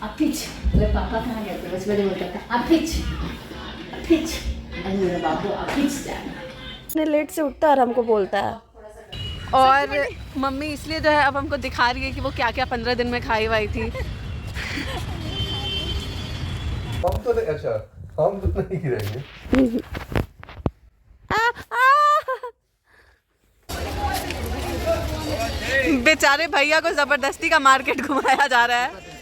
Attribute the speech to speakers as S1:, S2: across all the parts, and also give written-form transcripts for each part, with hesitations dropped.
S1: अपिच, अरे पापा कहाँ गए थे? बस मैंने बोलता था अपिच अपिच, अरे मेरा बाबू अपिच जाना।
S2: इतने लेट से उठता और हमको बोलता है। और मम्मी इसलिए जो है अब हमको दिखा रही है कि वो क्या क्या 15 दिन में खाई वाई थी।
S3: हम तो नहीं, अच्छा हम तो नहीं गिरेंगे।
S2: बेचारे भैया को जबरदस्ती का मार्केट घुमाया जा रहा है।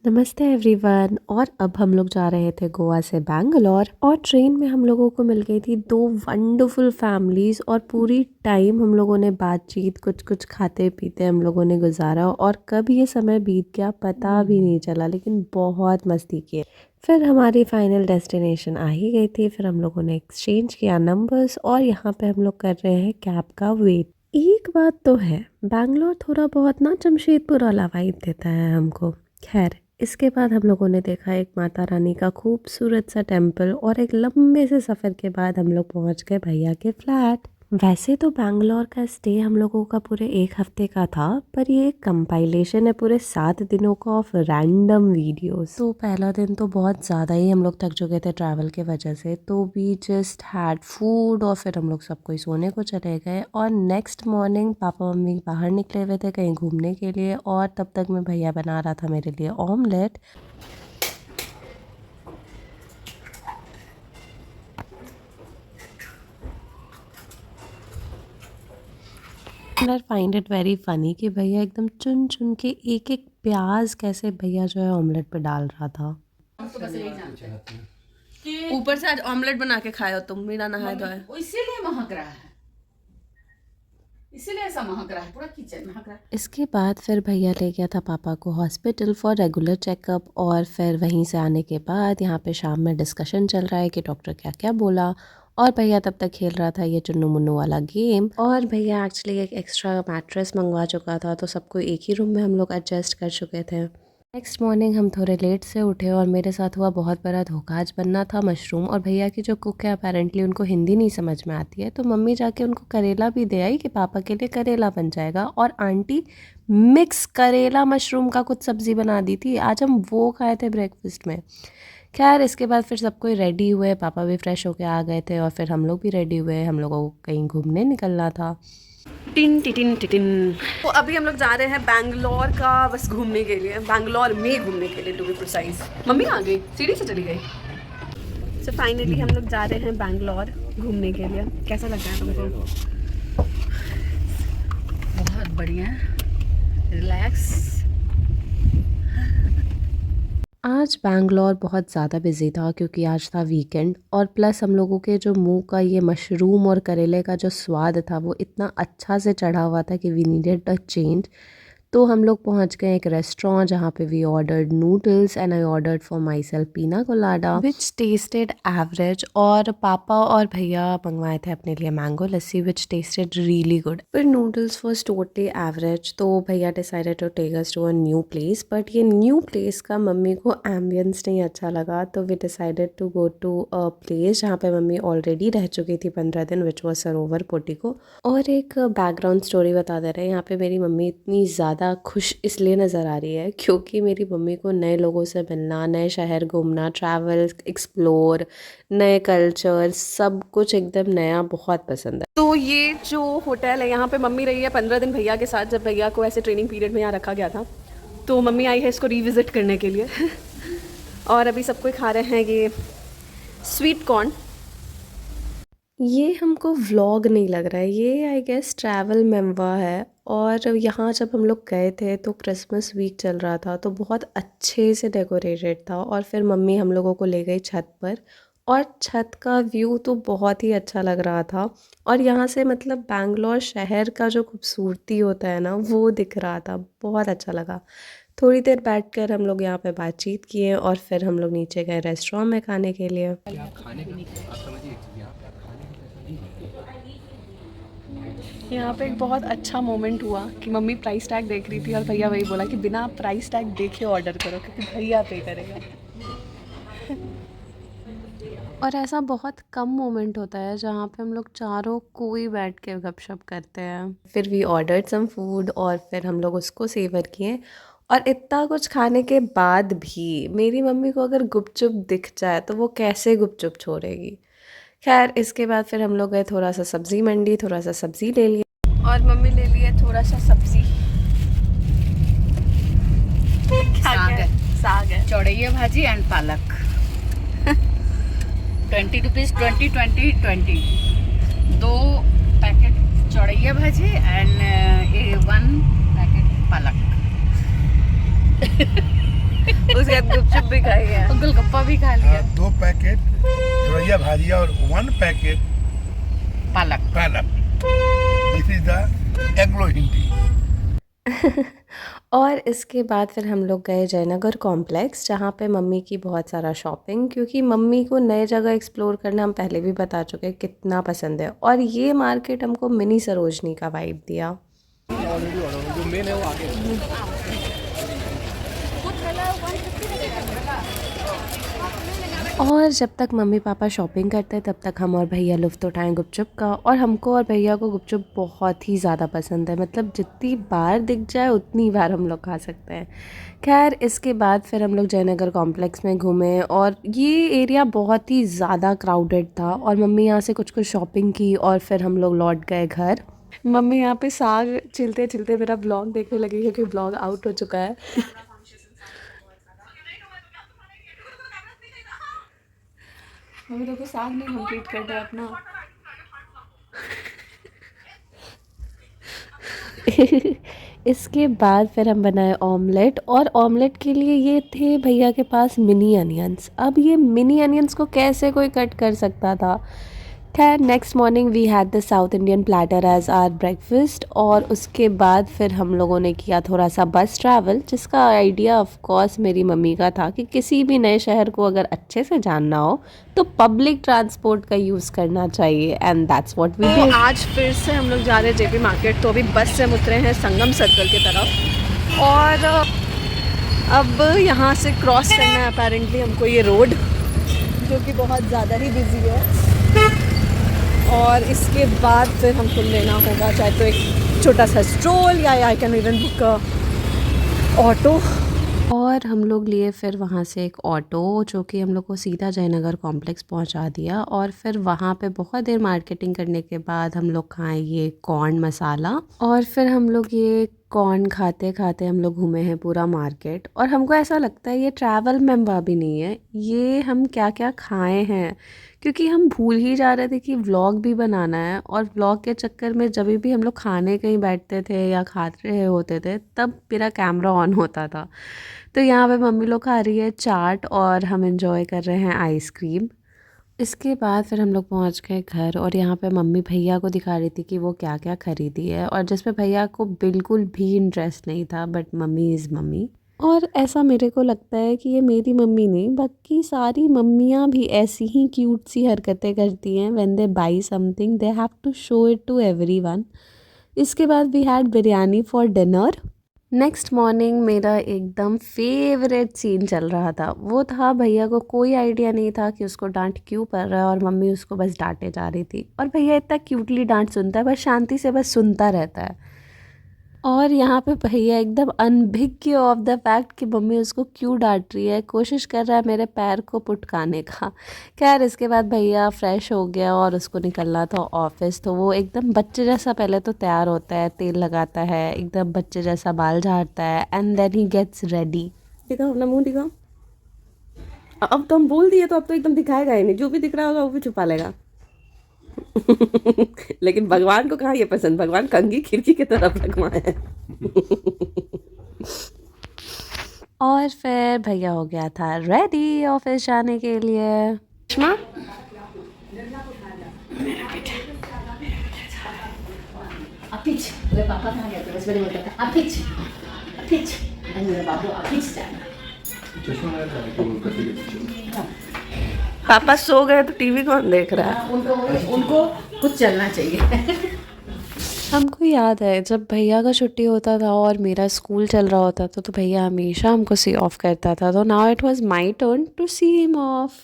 S4: नमस्ते एवरीवन। और अब हम लोग जा रहे थे गोवा से बैंगलोर, और ट्रेन में हम लोगों को मिल गई थी दो वंडरफुल फैमिलीज़, और पूरी टाइम हम लोगों ने बातचीत कुछ कुछ खाते पीते हम लोगों ने गुजारा, और कब ये समय बीत गया पता भी नहीं चला, लेकिन बहुत मस्ती की। फिर हमारी फाइनल डेस्टिनेशन आ ही गई थी। फिर हम लोगों ने एक्सचेंज किया नंबर्स, और यहाँ पे हम लोग कर रहे हैं कैब का वेट। एक बात तो है, बैंगलोर थोड़ा बहुत ना जमशेदपुर वाला वाइब देता है हमको। खैर, इसके बाद हम लोगों ने देखा एक माता रानी का खूबसूरत सा टेम्पल, और एक लंबे से सफ़र के बाद हम लोग पहुंच गए भैया के फ्लैट। वैसे तो बैंगलोर का स्टे हम लोगों का पूरे 1 हफ्ते का था, पर ये एक कंपाइलेशन है पूरे 7 दिनों का ऑफ रैंडम वीडियोस। तो पहला दिन तो बहुत ज़्यादा ही हम लोग थक चुके थे ट्रैवल के वजह से, तो वी जस्ट हैड फूड, और फिर हम लोग सब कोई सोने को चले गए। और नेक्स्ट मॉर्निंग पापा मम्मी बाहर निकले हुए थे कहीं घूमने के लिए, और तब तक मैं भैया बना रहा था मेरे लिए omelette. I find it very funny कि भैया एकदम चुन चुन के एक एक प्याज कैसे भैया जो है ऑमलेट पे डाल रहा था।
S1: तो बस यही जानते हैं कि
S2: ऊपर से आज ऑमलेट बना के खाए हो तुम, बिना नहाए धोए।
S1: वो इसीलिए महक रहा है, इसीलिए ऐसा महक रहा है, पूरा किचन महक रहा है।
S4: इसके बाद फिर भैया ले गया था पापा को हॉस्पिटल फॉर रेगुलर चेकअप, और फिर वहीं से आने के बाद यहाँ पे शाम में डिस्कशन चल रहा है कि डॉक्टर क्या क्या बोला, और भैया तब तक खेल रहा था ये चुन्नू मुन्नू वाला गेम। और भैया एक्चुअली एक एक्स्ट्रा मैट्रेस मंगवा चुका था, तो सबको एक ही रूम में हम लोग एडजस्ट कर चुके थे। नेक्स्ट मॉर्निंग हम थोड़े लेट से उठे, और मेरे साथ हुआ बहुत बड़ा धोखा। आज बनना था मशरूम, और भैया की जो कुक है अपेरेंटली उनको हिंदी नहीं समझ में आती है, तो मम्मी जाके उनको करेला भी दे आई कि पापा के लिए करेला बन जाएगा, और आंटी मिक्स करेला मशरूम का कुछ सब्ज़ी बना दी थी। आज हम वो खाए थे ब्रेकफास्ट में। खैर, इसके बाद फिर सब कोई रेडी हुए, पापा भी फ्रेश होके आ गए थे, और फिर हम लोग भी रेडी हुए। हम लोगों को कहीं घूमने निकलना था।
S2: टिन टिटिन टिटिन। तो अभी हम लोग जा रहे हैं बैंगलोर का बस घूमने के लिए, बैंगलोर में घूमने के लिए टू बी प्रिसाइज। मम्मी आ गई, सीढ़ी से चली गई। सो फाइनली हम लोग जा रहे हैं बैंगलोर घूमने के लिए। कैसा लग रहा है तुमको?
S1: बहुत बढ़िया, रिलैक्स।
S4: आज बैंगलोर बहुत ज़्यादा बिजी था क्योंकि आज था वीकेंड, और प्लस हम लोगों के जो मुंह का ये मशरूम और करेले का जो स्वाद था वो इतना अच्छा से चढ़ा हुआ था कि वी नीडेड अ चेंज। तो हम लोग पहुंच गए एक रेस्टोरेंट जहाँ पे we ordered noodles, and I ordered for myself pina colada which tasted average, और पापा और भैया मंगवाए थे अपने लिए mango lassi which tasted really good. फिर नूडल्स वॉज टोटली एवरेज, तो भैया decided to take us to a new place, but ये न्यू प्लेस का मम्मी को एम्बियंस नहीं अच्छा लगा, तो we decided to go to a place जहाँ पे मम्मी ऑलरेडी रह चुकी थी 15 दिन, विच वॉज सरोवर पोर्टिको। और एक बैकग्राउंड स्टोरी बता दे रहे हैं, यहाँ पे मेरी मम्मी इतनी ज़्यादा खुश इसलिए नज़र आ रही है क्योंकि मेरी मम्मी को नए लोगों से मिलना, नए शहर घूमना, ट्रैवल एक्सप्लोर, नए कल्चर, सब कुछ एकदम नया बहुत पसंद है।
S2: तो ये जो होटल है यहाँ पे मम्मी रही है 15 दिन भैया के साथ, जब भैया को ऐसे ट्रेनिंग पीरियड में यहाँ रखा गया था, तो मम्मी आई है इसको रिविज़िट करने के लिए। और अभी सब कोई खा रहे हैं ये स्वीट कॉर्न।
S4: ये हमको व्लॉग नहीं लग रहा है, ये आई गेस ट्रैवल मेमवा है। और यहाँ जब हम लोग गए थे तो क्रिसमस वीक चल रहा था, तो बहुत अच्छे से डेकोरेटेड था, और फिर मम्मी हम लोगों को ले गई छत पर, और छत का व्यू तो बहुत ही अच्छा लग रहा था। और यहाँ से मतलब बैंगलोर शहर का जो खूबसूरती होता है ना वो दिख रहा था, बहुत अच्छा लगा। थोड़ी देर बैठकर हम लोग यहाँ पे बातचीत किए, और फिर हम लोग नीचे गए रेस्टोरेंट में खाने के लिए।
S2: यहाँ पे एक बहुत अच्छा मोमेंट हुआ कि मम्मी प्राइस टैग देख रही थी और भैया वही बोला कि बिना प्राइस टैग देखे ऑर्डर करो क्योंकि भैया पे करेगा।
S4: और ऐसा बहुत कम मोमेंट होता है जहाँ पे हम लोग चारों कोई बैठ के गपशप करते हैं। फिर वी ऑर्डर्ड सम फूड, और फिर हम लोग उसको सेवर किए, और इतना कुछ खाने के बाद भी मेरी मम्मी को अगर गुपचुप दिख जाए तो वो कैसे गुपचुप छोड़ेगी। खैर इसके बाद फिर हम लोग गए थोड़ा सा सब्ज़ी मंडी, थोड़ा सा सब्ज़ी ले लिया और मम्मी ले लिए थोड़ा सा सब्ज़ी।
S1: साग है,
S2: साग है,
S1: चौड़ैया भाजी एंड पालक। 20 रुपीज़, 20, 20, 20। 2 पैकेट चौड़ैया भाजी एंड 1 पैकेट पालक।
S2: उसके बाद गुपचुप भी खाई है,
S1: और गोलगप्पा भी खा लिया।
S5: 2 पैकेट जोड़िया भाजी और 1 पैकेट
S1: पालक।
S5: पालक। This is the Anglo Hindi.
S4: और इसके बाद फिर हम लोग गए जयनगर कॉम्प्लेक्स, जहाँ पे मम्मी की बहुत सारा शॉपिंग, क्योंकि मम्मी को नए जगह एक्सप्लोर करना हम पहले भी बता चुके हैं कितना पसंद है। और ये मार्केट हमको मिनी सरोजनी का वाइब दिया। और जब तक मम्मी पापा शॉपिंग करते हैं तब तक हम और भैया लुफ्त उठाएं गुपचुप का। और हमको और भैया को गुपचुप बहुत ही ज़्यादा पसंद है, मतलब जितनी बार दिख जाए उतनी बार हम लोग खा सकते हैं। खैर इसके बाद फिर हम लोग जयनगर कॉम्प्लेक्स में घूमे और ये एरिया बहुत ही ज़्यादा क्राउडेड था और मम्मी यहाँ से कुछ शॉपिंग की और फिर हम लोग लौट गए घर। मम्मी यहाँ पे साग छिलते छिलते मेरा ब्लॉग देखने लगी क्योंकि ब्लॉग आउट हो चुका है। मम्मी तो साग नहीं कंप्लीट कर दिया अपना। इसके बाद फिर हम बनाए ऑमलेट और ऑमलेट के लिए ये थे भैया के पास मिनी अनियंस। अब ये मिनी अनियंस को कैसे कोई कट कर सकता था। खैर next morning we had the South Indian platter as our breakfast. और उसके बाद फिर हम लोगों ने किया थोड़ा सा बस ट्रैवल, जिसका आइडिया ऑफ कोर्स मेरी मम्मी का था कि किसी भी नए शहर को अगर अच्छे से जानना हो तो पब्लिक ट्रांसपोर्ट का यूज़ करना चाहिए and that's what we did.
S2: आज फिर से हम लोग जा रहे हैं जेपी मार्केट। तो अभी बस से हम उतरे हैं संगम सर्कल की तरफ और अब यहाँ से क्रॉस करना है अपेरेंटली हमको ये रोड, जो कि बहुत ज़्यादा ही बिजी है। और इसके बाद फिर हमको लेना होगा चाहे तो एक छोटा सा स्ट्रोल या I can even book auto.
S4: और हम लोग लिए फिर वहाँ से एक ऑटो जो कि हम लोग को सीधा जयनगर कॉम्प्लेक्स पहुँचा दिया। और फिर वहाँ पे बहुत देर मार्केटिंग करने के बाद हम लोग खाएँ ये कॉर्न मसाला। और फिर हम लोग ये कॉर्न खाते खाते हम लोग घूमे हैं पूरा मार्केट। और हमको ऐसा लगता है ये ट्रैवल मेमोरा भी नहीं है, ये हम क्या क्या खाए हैं, क्योंकि हम भूल ही जा रहे थे कि व्लॉग भी बनाना है। और व्लॉग के चक्कर में जब भी हम लोग खाने कहीं बैठते थे या खा रहे होते थे तब मेरा कैमरा ऑन होता था। तो यहाँ पे मम्मी लोग खा रही है चाट और हम एंजॉय कर रहे हैं आइसक्रीम। इसके बाद फिर हम लोग पहुँच गए घर और यहाँ पे मम्मी भैया को दिखा रही थी कि वो क्या क्या ख़रीदी है, और जिसमें भैया को बिल्कुल भी इंटरेस्ट नहीं था, बट मम्मी इज़ मम्मी। और ऐसा मेरे को लगता है कि ये मेरी मम्मी नहीं, बाकी सारी मम्मियाँ भी ऐसी ही क्यूट सी हरकतें करती हैं। When they buy something they have to show it to everyone. इसके बाद we had biryani for dinner. Next morning मेरा एकदम फेवरेट सीन चल रहा था, वो था भैया को कोई आइडिया नहीं था कि उसको डांट क्यों पड़ रहा है और मम्मी उसको बस डांटे जा रही थी। और भैया इतना क्यूटली डांट सुनता है, बस शांति से बस सुनता रहता है। और यहाँ पे भैया एकदम अनभिज्ञ ऑफ द फैक्ट कि मम्मी उसको क्यों डांट रही है, कोशिश कर रहा है मेरे पैर को पुटकाने का। खैर इसके बाद भैया फ्रेश हो गया और उसको निकलना था ऑफिस। तो वो एकदम बच्चे जैसा पहले तो तैयार होता है, तेल लगाता है, एकदम बच्चे जैसा बाल झाड़ता है and then he gets ready. दिखाओ अपना मुँह दिखाओ। अब तो हम बोल दिए तो अब तो एकदम दिखाएगा ही नहीं, जो भी दिख रहा होगा वो भी छुपा लेगा। लेकिन भगवान को कहाँ ये पसंद, भगवान कंघी खिड़की की तरफ लगवाए हैं। और फिर भैया हो गया था रेडी ऑफिस जाने के लिए। सुषमा
S1: अपिच, मेरे पापा कहाँ गए थे? बस मैंने बोलता था अपिच, अपिच, अरे मेरा बाबू अपिच जाना।
S3: चश्मा लगा था तो करते के
S4: पापा सो गए तो टीवी कौन देख रहा है?
S1: उनको कुछ चलना चाहिए।
S4: हमको याद है जब भैया का छुट्टी होता था और मेरा स्कूल चल रहा होता था तो भैया हमेशा हमको सी ऑफ करता था। तो now it was my turn to see him off.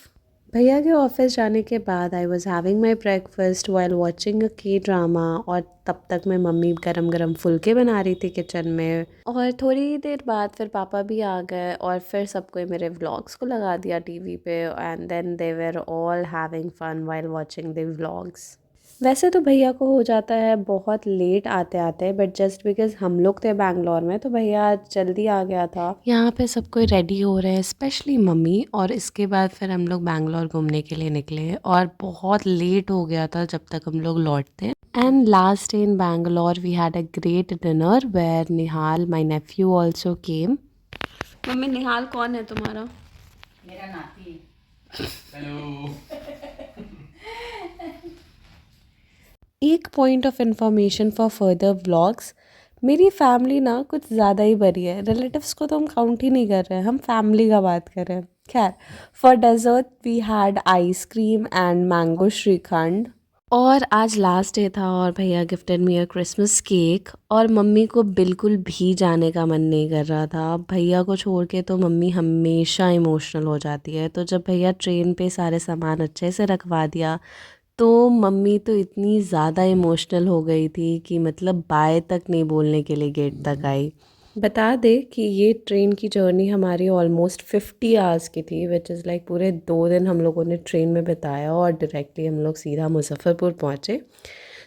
S4: भैया के ऑफिस जाने के बाद I was having my breakfast while watching a K drama, और तब तक मैं मम्मी गरम गरम फुलके बना रही थी किचन में। और थोड़ी देर बाद फिर पापा भी आ गए और फिर सबको मेरे व्लॉग्स को लगा दिया टीवी पे, and then they were all having fun while watching the vlogs. वैसे तो भैया को हो जाता है बहुत लेट आते आते, बट जस्ट बिकॉज हम लोग थे बैंगलोर में तो भैया जल्दी आ गया था। यहाँ पे सब कोई रेडी हो रहे हैं, स्पेशली मम्मी, और इसके बाद फिर हम लोग बैंगलोर घूमने के लिए निकले और बहुत लेट हो गया था जब तक हम लोग लौटते। And last day in Bangalore we had a great dinner where Nihal my nephew also came.
S2: Mummy Nihal कौन है तुम्हारा?
S1: मेरा नाती।
S4: एक point of information for further vlogs, मेरी फैमिली ना कुछ ज़्यादा ही बड़ी है। रिलेटिव्स को तो हम काउंट ही नहीं कर रहे हैं, हम फैमिली का बात कर रहे हैं। खैर, for dessert we had ice cream and mango shrikhand. और आज लास्ट डे था और भैया gifted me a Christmas cake, और मम्मी को बिल्कुल भी जाने का मन नहीं कर रहा था। भैया को छोड़ के तो मम्मी हमेशा इमोशनल हो जाती है, तो जब भैया ट्रेन पे सारे सामान अच्छे से रखवा दिया तो मम्मी तो इतनी ज़्यादा इमोशनल हो गई थी कि मतलब बाय तक नहीं बोलने के लिए गेट तक आई। बता दे कि ये ट्रेन की जर्नी हमारी ऑलमोस्ट 50 आवर्स की थी, विच इज़ लाइक पूरे 2 दिन हम लोगों ने ट्रेन में बिताया और डायरेक्टली हम लोग सीधा मुजफ्फरपुर पहुँचे।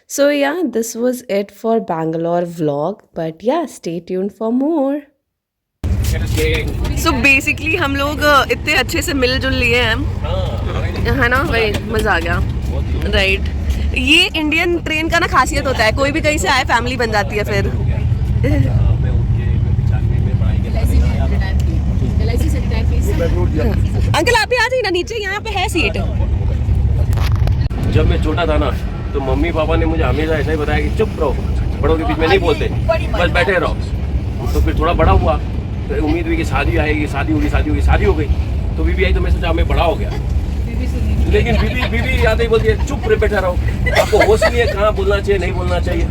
S4: So yeah this was it for Bangalore vlog, but yeah stay tuned for more.
S2: So basically हम लोग इतने अच्छे से मिलजुल लिए हैं, है ना भाई, मज़ा आ गया। राइट, ये इंडियन ट्रेन का ना खासियत होता है, कोई भी कहीं से आए फैमिली बन जाती है फिर। अंकल आप ही आ जाइए ना नीचे, यहाँ पे है सीट।
S6: जब मैं छोटा था ना तो मम्मी पापा ने मुझे हमेशा ऐसा ही बताया कि चुप रहो, बड़ों के बीच में नहीं बोलते, बस बैठे रहो। तो फिर थोड़ा बड़ा हुआ तो उम्मीद हुई कि शादी आएगी, शादी होगी, शादी होगी, शादी हो गई। तो बीबी आई तो मैं सोचा मैं बड़ा हो गया, लेकिन बीबी याद ही बोलती है चुप रहे, बैठा रहो, आपको होश नहीं है कहाँ बोलना चाहिए नहीं बोलना चाहिए।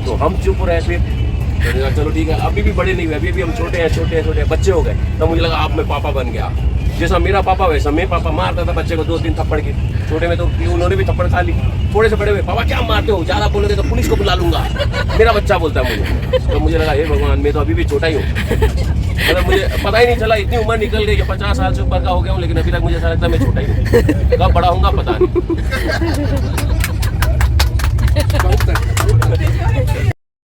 S6: तो हम चुप रहे। फिर चलो ठीक है, अभी भी बड़े नहीं हुए, अभी भी हम छोटे हैं, बच्चे हो गए। तो मुझे लगा आप मैं पापा बन गया, जैसा मेरा पापा वैसा मैं पापा। मारता था बच्चे को 2-3 थप्पड़ की, छोटे में तो उन्होंने भी थप्पड़ खा ली। थोड़े से बड़े हुए, पापा क्या मारते हो, ज़्यादा बोलोगे तो पुलिस को बुला लूंगा, मेरा बच्चा बोलता है मुझे। तो मुझे लगा हे भगवान, मैं तो अभी भी छोटा ही हूँ। मतलब मुझे पता ही नहीं चला, इतनी उम्र निकल गई, 50 साल से ऊपर का हो गया हूँ, लेकिन अभी तक मुझे ऐसा लगता है मैं छोटा ही हूँ। कब बड़ा होऊंगा पता नहीं।